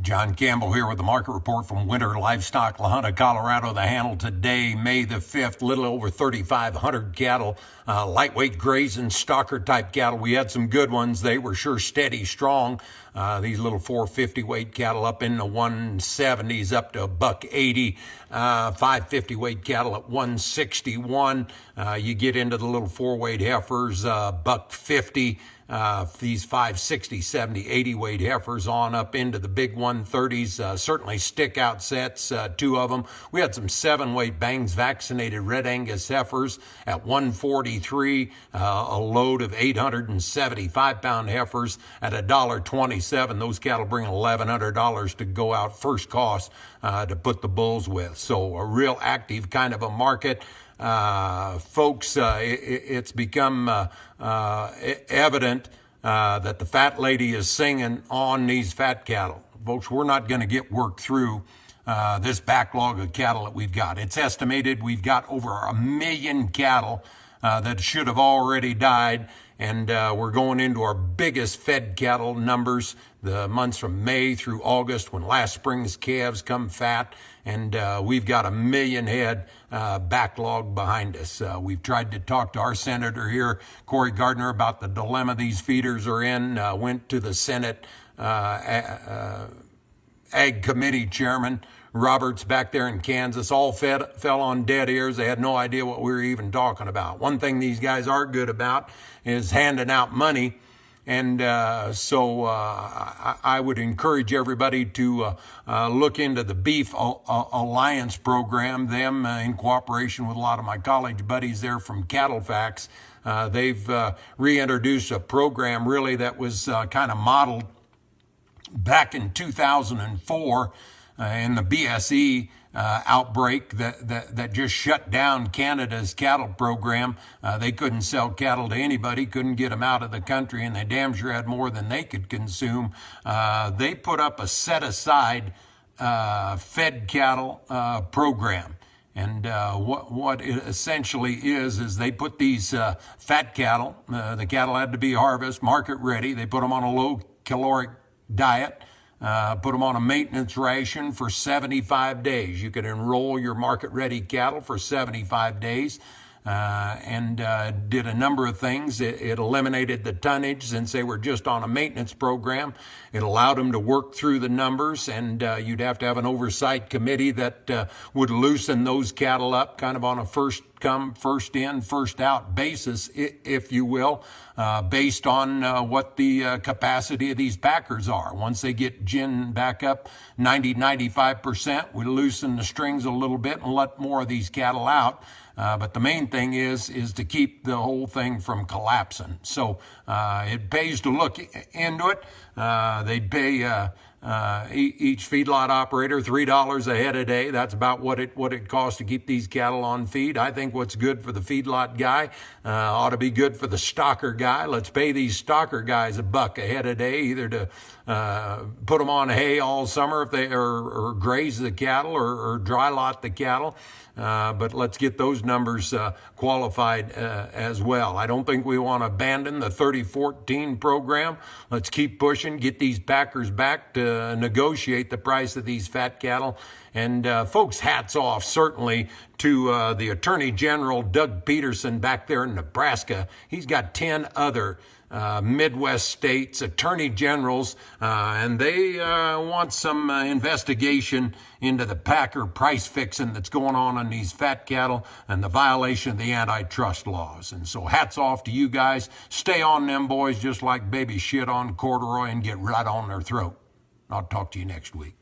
John Campbell here with the market report from Winter Livestock, La Junta, Colorado. The handle today, May the 5th, little over 3,500 cattle, lightweight grazing, stalker type cattle. We had some good ones. They were sure steady, strong. These little 450 weight cattle up in the 170s, up to $1.80. 550 weight cattle at 161. You get into the little 4-weight heifers, $1.50. These 560, 70, 80 weight heifers on up into the big 130s, certainly stick out sets, 2 of them. We had some 7-weight bangs vaccinated Red Angus heifers at 143, a load of 875 pound heifers at $1.27. Those cattle bring $1,100 to go out first cost to put the bulls with. So a real active kind of a market. Folks, it's become evident that the fat lady is singing on these fat cattle. Folks, we're not going to get worked through this backlog of cattle that we've got. It's estimated we've got over 1 million cattle that should have already died, and we're going into our biggest fed cattle numbers, the months from May through August, when last spring's calves come fat, and we've got 1 million head backlog behind us. We've tried to talk to our senator here, Cory Gardner, about the dilemma these feeders are in. Went to the Senate Ag Committee Chairman Roberts back there in Kansas. All fell on dead ears. They had no idea what we were even talking about. One thing these guys are good about is handing out money. And so I would encourage everybody to look into the Beef Alliance program, them in cooperation with a lot of my college buddies there from CattleFacts. They've reintroduced a program really that was kind of modeled back in 2004 in the BSE outbreak that just shut down Canada's cattle program. They couldn't sell cattle to anybody, couldn't get them out of the country, and they damn sure had more than they could consume. They put up a set-aside fed cattle program. And what it essentially is they put these fat cattle, the cattle had to be harvest, market ready. They put them on a low caloric diet. Put them on a maintenance ration for 75 days. You could enroll your market-ready cattle for 75 days and did a number of things. It eliminated the tonnage since they were just on a maintenance program. It allowed them to work through the numbers, and you'd have to have an oversight committee that would loosen those cattle up kind of on a first come, first in, first out basis, if you will, based on what the capacity of these packers are. Once they get gin back up 90-95%, we loosen the strings a little bit and let more of these cattle out. But the main thing is to keep the whole thing from collapsing. So it pays to look into it. They'd pay each feedlot operator $3 a head a day. That's about what it costs to keep these cattle on feed. I think what's good for the feedlot guy ought to be good for the stocker guy. Let's pay these stocker guys $1 a head a day, either to put them on hay all summer if they or graze the cattle or dry lot the cattle. But let's get those numbers qualified as well. I don't think we want to abandon the 3014 program. Let's keep pushing, get these packers back to negotiate the price of these fat cattle. And folks, hats off certainly to the Attorney General, Doug Peterson, back there in Nebraska. He's got 10 other Midwest states, attorney generals, and they want some investigation into the packer price fixing that's going on these fat cattle and the violation of the antitrust laws. And so hats off to you guys. Stay on them boys just like baby shit on corduroy and get right on their throat. I'll talk to you next week.